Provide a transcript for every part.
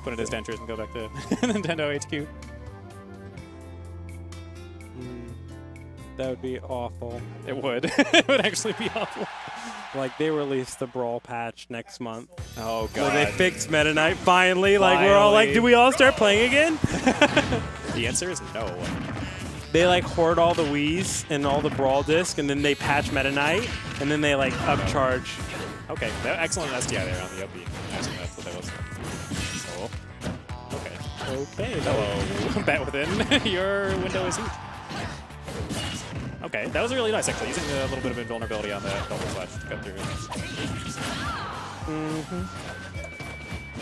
put in his dentures and go back to Nintendo HQ. That would be awful. It would. It would actually be awful. Like, they released the Brawl patch next month. Oh, God. Where they fixed Meta Knight finally. Like, we're all like, do we all start playing again? The answer is no. They, like, hoard all the Wiis and all the Brawl disc, and then they patch Meta Knight, and then they, like, upcharge. Okay, excellent SDI there on the up B. Actually, that's what that was. Oh. Okay. Okay. Hello. Bet within. Your window is huge. Okay, that was really nice, actually, using a little bit of invulnerability on the double slash to cut through.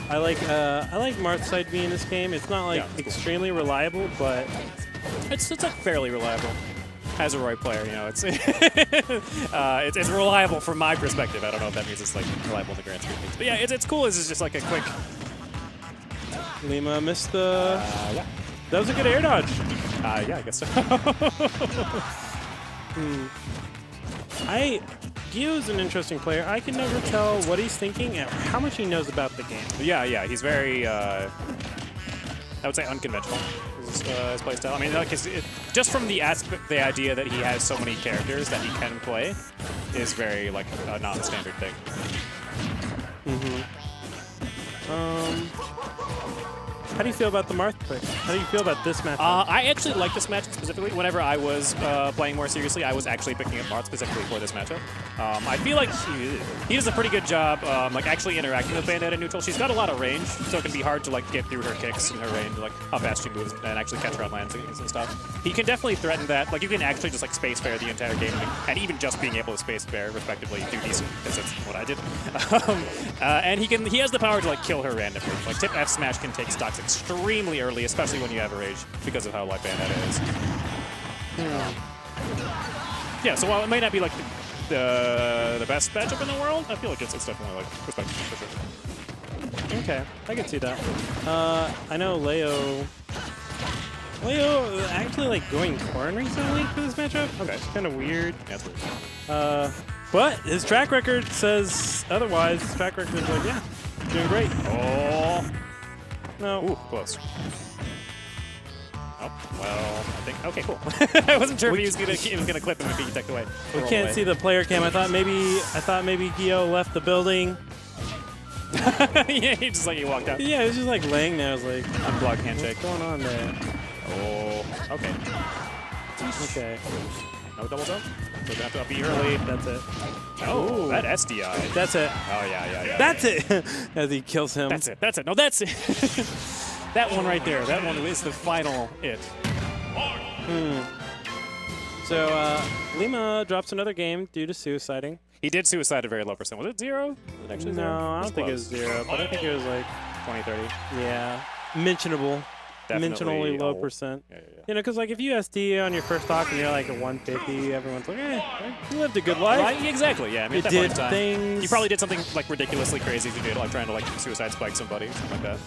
I like Marth's side B in this game. It's not like extremely reliable, but it's like fairly reliable. As a right player, you know, it's it's reliable from my perspective. I don't know if that means it's like reliable in the grand scheme of things, but yeah, it's cool. It's just like a quick. Lima missed the. Yeah. That was a good air dodge. Yeah, I guess so. Gio's an interesting player. I can never tell what he's thinking and how much he knows about the game. Yeah, he's very, I would say, unconventional. His play style. I mean, like just from the idea that he has so many characters that he can play is very like a non-standard thing. How do you feel about the Marth pick? How do you feel about this match? I actually like this matchup specifically. Whenever I was playing more seriously, I was actually picking up Marth specifically for this matchup. I feel like he does a pretty good job like actually interacting with Bayonetta neutral. She's got a lot of range, so it can be hard to like get through her kicks and her range, like how fast she moves, and actually catch her on landings and stuff. He can definitely threaten that. Like you can actually just like space fair the entire game, and even just being able to space fair respectively do decent, because that's what I did. And he has the power to like kill her randomly. Like tip F smash can take stocks extremely early, especially when you have a rage, because of how light Bayonetta is. Yeah, so while it may not be like the best matchup in the world, I feel like it's definitely like respectable for sure. Okay, I can see that. I know Leo actually like going Corn recently for this matchup. Okay. It's kind of weird. Yeah, that's weird. But his track record says otherwise. His track record is like, yeah, doing great. Oh. No. Ooh, close. Oh, well, I think, okay, cool. I wasn't sure if he was gonna clip him if he tucked away. We can't see the player cam. I thought maybe Gio left the building. Yeah, he just like he walked out. Yeah, he was just like laying there. I was like, unblocked handshake. what's going on there? Oh, okay. Okay. No double jump? So we have to up B early. That's it. Oh, that SDI. That's it. Oh, yeah. That's it. As he kills him. That's it. No, that's it. That one right there. That one is the final it. So, Lima drops another game due to suiciding. He did suicide at a very low percent. Was it 0? Was it actually 0? No, I don't think it was 0, but I think it was like 20, 30. Yeah, mentionable. Definitely Mentionally low percent. Yeah. You know, because like if you SD on your first talk and you're like a 150, everyone's like, you lived a good life. Right, exactly, yeah. I mean, You at that point did in time, things. you probably did something like ridiculously crazy if you did, like trying to like suicide spike somebody, something like that.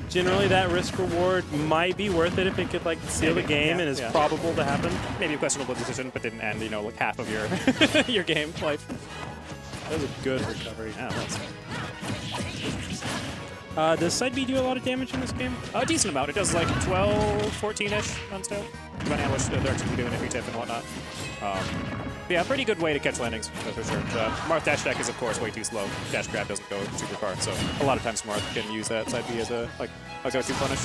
Generally, that risk reward might be worth it if it could like seal the game and is probable to happen. Maybe a questionable decision, but didn't end, you know, like half of your your game life. That was a good recovery. Yeah, that's does side B do a lot of damage in this game? a decent amount. It does like 12, 14-ish on stone, depending on which direction you're doing, if you tip and whatnot. Yeah, pretty good way to catch landings, for sure. The Marth dash deck is, of course, way too slow. Dash grab doesn't go super far, so a lot of times Marth can use that side B as a go-to punish.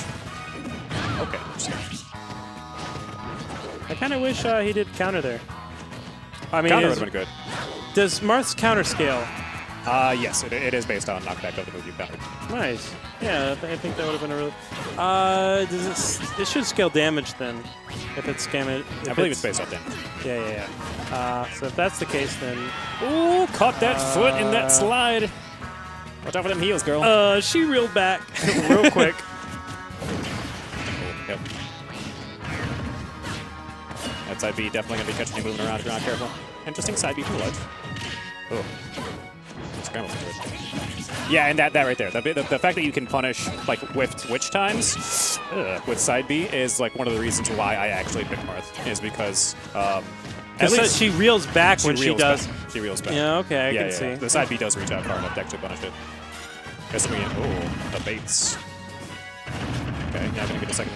Okay. I kind of wish he did counter there. I mean, Counter would have been good. Does Marth's counter scale? Yes, it is based on knockback of the move you've countered. Nice. Yeah, I think that would have been a really... it should scale damage then, if it's damage. I believe it's based off damage. Yeah. So if that's the case, then... Ooh, caught that foot in that slide. Watch out for them heels, girl. She reeled back real quick. Yep. That side B definitely going to be catching you moving around if you're not careful. Interesting side B from ledge. Oh. Scrambles into it. Yeah, and that right there. The fact that you can punish like with twitch times with side B is like one of the reasons why I actually pick Marth, is because at least she reels back when she does. She reels back. Yeah, okay, I can see. The side B does reach out far enough to actually punish it. Guess we the baits. Yeah, gonna get a second.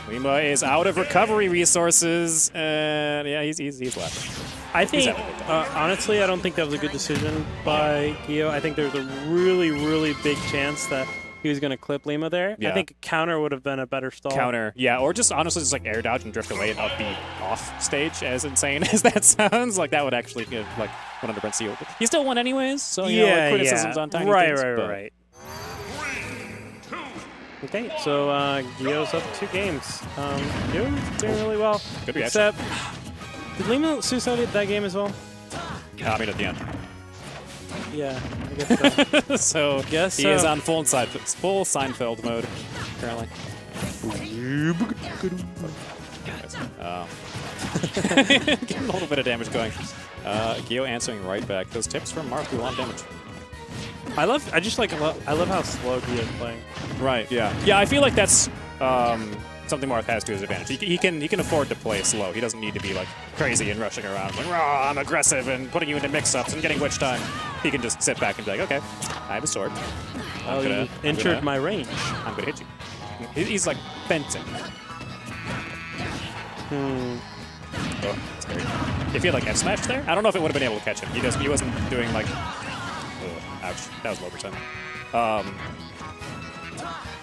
Lima is out of recovery resources, and yeah, he's left. I think, honestly, I don't think that was a good decision by Gio. I think there's a really, really big chance that he was going to clip Lima there. Yeah. I think a counter would have been a better stall. Counter, yeah, or just honestly just like air dodge and drift away and upbeat off stage. As insane as that sounds, like that would actually give like 100% seal. He still won anyways, so you know, like, criticisms on tiny things. Right. Okay, so Gio's up 2 games. Gio's doing really well. Good reaction. Except, did Lima suicide that game as well? I mean, at the end. Yeah, I guess so. So Guess he so. is on full Seinfeld mode currently. Getting a little bit of damage going. Gio answering right back. Those tips from Marth do a lot of damage. I love how slow Gio's playing. Right. Yeah. Yeah. I feel like that's something Marth has to his advantage. He can afford to play slow. He doesn't need to be like crazy and rushing around like, "Raw, I'm aggressive," and putting you into mix-ups and getting witch time. He can just sit back and be like, "Okay, I have a sword. You entered my range. I'm gonna hit you." He's like fencing. Oh, scary. If he had like F smash there, I don't know if it would have been able to catch him. He wasn't doing like. Oh, ouch, that was low percent.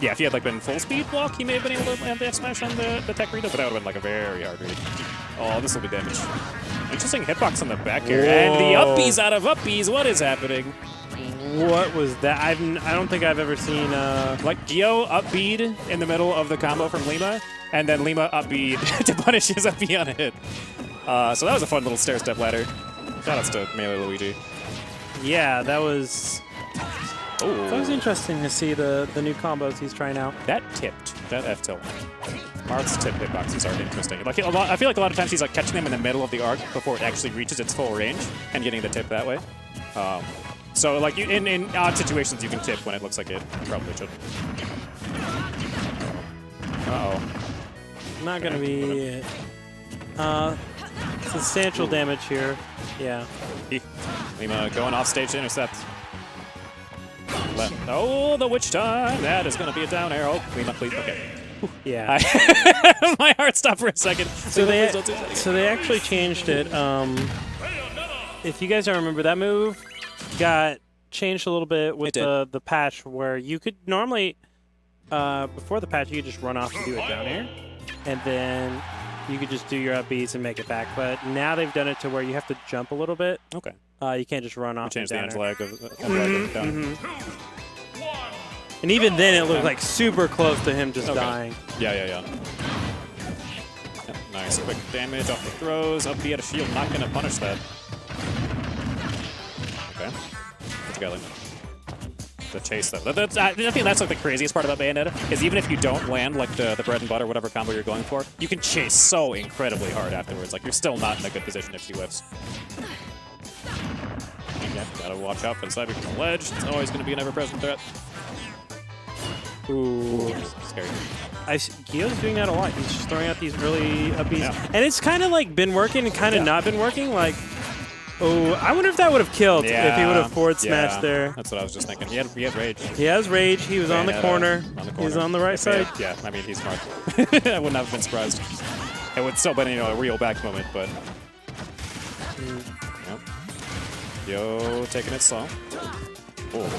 Yeah, if he had like been full speed block, he may have been able to land the F smash on the tech reader, but that would have been like a very hard read. Oh, this will be damage. Interesting hitbox on the back here, and the uppies out of uppies. What is happening? What was that? I don't think I've ever seen like Gio up bead in the middle of the combo from Lima, and then Lima up bead to punish his up B on a hit. So that was a fun little stair step ladder. Shoutouts to Melee Luigi. Yeah, that was. Oh, That was interesting to see the new combos he's trying out. that tipped. That F tilt. Marth's tip hitboxes are interesting. Like I feel like a lot of times he's like catching them in the middle of the arc before it actually reaches its full range and getting the tip that way. So like in odd situations you can tip when it looks like it probably should. Not gonna be substantial damage here. Yeah. Lima going off stage to intercept. Oh, the witch time! That is going to be a down arrow. Lima, please. Okay. Yeah. My heart stopped for a second. So they actually changed it. If you guys don't remember, that move got changed a little bit with the patch, where you could normally before the patch you could just run off and do it down air, and then you could just do your up Bs and make it back. But now they've done it to where you have to jump a little bit. Okay. You can't just run off. Change the end leg of down. And even then, it looked like super close to him just dying. Yeah. Yep, nice, quick damage off the throws. Up B at a shield, not going to punish that. Okay. Let's go, Lima. The chase, though. I think that's like the craziest part about Bayonetta, is even if you don't land like the bread and butter, whatever combo you're going for, you can chase so incredibly hard afterwards. Like, you're still not in a good position if she whiffs. Yeah, gotta watch out for the side from the ledge. It's always going to be an ever-present threat. Ooh. Scary. Gio's doing that a lot. He's just throwing out these really upbeats. Yeah. And it's kind of like been working and kind of not been working. Like, oh, I wonder if that would have killed if he would have forward smashed there. That's what I was just thinking. He had rage. He has rage. He was on the corner. He's on the right side. Yeah, I mean, he's smart. I wouldn't have been surprised. It would still been, a real back moment, but... Yep. Yo, taking it slow. Oh.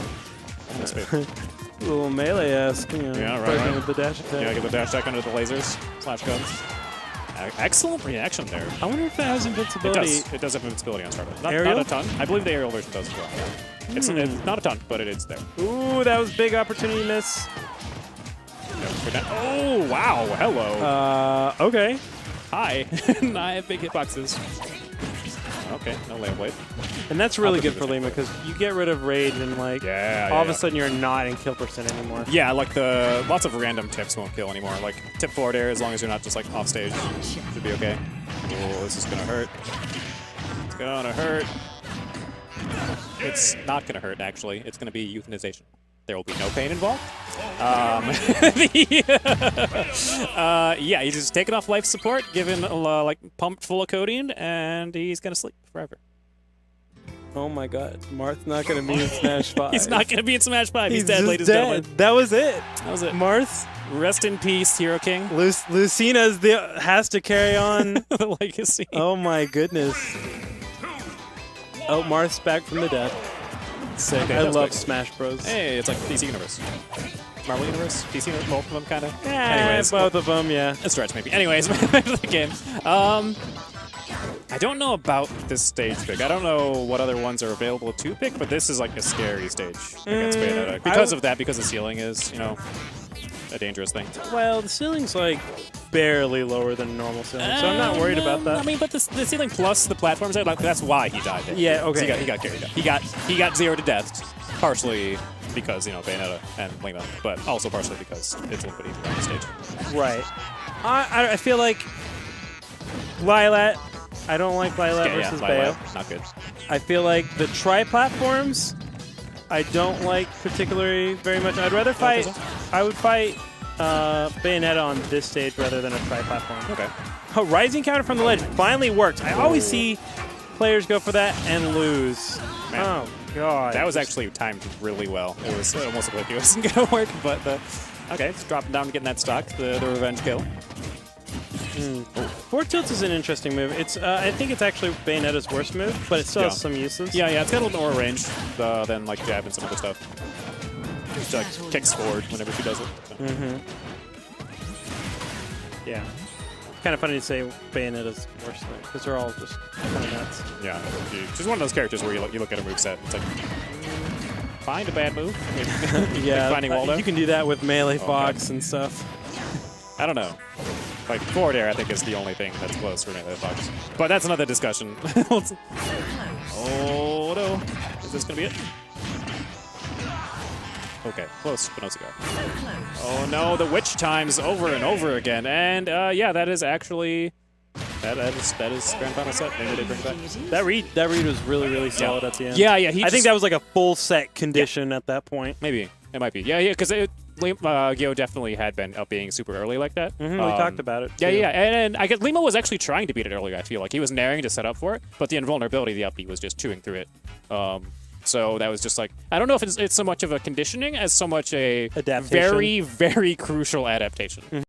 Almost fit. A little melee-esque, right. with the dash attack. Yeah, get the dash attack under the lasers. Slash guns. Excellent reaction there. I wonder if that has invincibility. It does have invincibility on startup. Not a ton. I believe the aerial version does as well. Yeah. It's not a ton, but it is there. Ooh, that was big opportunity miss. Oh, wow. Hello. Okay. Hi. I have big hitboxes. Okay, no layup wave. And that's really good for Lima, because you get rid of rage and like all of a sudden you're not in kill percent anymore. Yeah, like lots of random tips won't kill anymore. Like tip forward air, as long as you're not just like off stage, should be okay. Oh, this is gonna hurt. It's gonna hurt. It's not gonna hurt actually. It's gonna be euthanization. There will be no pain involved. Yeah, he's just taking off life support, given like pumped full of codeine, and he's gonna sleep forever. Oh my God, Marth's not gonna be in Smash 5. He's not going to be in Smash 5. He's dead, just ladies dead. and gentlemen. That was it. That was it. Marth, Rest in peace, Hero King. Lucina's has to carry on. The legacy. Oh my goodness. Oh, Marth's back from the dead. Sick. I love Smash Bros. Hey, it's like DC Universe. Marvel Universe? DC Universe? Both of them, kind of? Anyways, both of them, yeah. A stretch, maybe. Anyways, back to the game. I don't know about this stage pick. I don't know what other ones are available to pick, but this is like a scary stage against Bayonetta. Because of that, because the ceiling is, you know, a dangerous thing. Well, the ceiling's like barely lower than normal ceiling, so I'm not worried about that. I mean, but the ceiling plus the platforms, like, that's why he died there. Yeah, okay. So he got carried up. He got zeroed to death, partially because, you know, Bayonetta and Lima, but also partially because it's a little bit easier on the stage. Right. I feel like Lilat. I don't like Lilat versus Bayo. Not good. I feel like the tri-platforms I don't like particularly very much. I'd rather fight. I would fight Bayonetta on this stage rather than a tri-platform. Okay. Oh, rising counter from the ledge finally worked. I always see players go for that and lose. Man. Oh God. That was actually timed really well. It was almost like it wasn't gonna work, but okay, it's dropping down and getting that stock, the revenge kill. Forward tilts is an interesting move. It's I think it's actually Bayonetta's worst move, but it still has some uses. Yeah, it's got a little more range than like jab and some other stuff. She like kicks forward whenever she does it. So. Yeah. Kind of funny to say Bayonetta's worst move because they're all just kind of nuts. Yeah, she's one of those characters where you look at a moveset, it's like find a bad move. Yeah, like finding Waldo. You can do that with melee Fox and stuff. I don't know. Like, forward air, I think, is the only thing that's close for melee Fox. But that's another discussion. Oh, no. Is this going to be it? Okay, close, but no cigar. Oh, no, the witch times over and over again. And, yeah, that is actually... That is Grand Final set. Maybe they bring it back. That read was really solid at the end. Yeah. I think that was like a full set condition at that point. Maybe. It might be. Yeah, because Gyo definitely had been up being super early like that. We talked about it. Yeah. And I guess Lima was actually trying to beat it earlier, I feel like. He was naring to set up for it, but the invulnerability, the upbeat, was just chewing through it. So that was just like, I don't know if it's so much of a conditioning as so much a very, very crucial adaptation.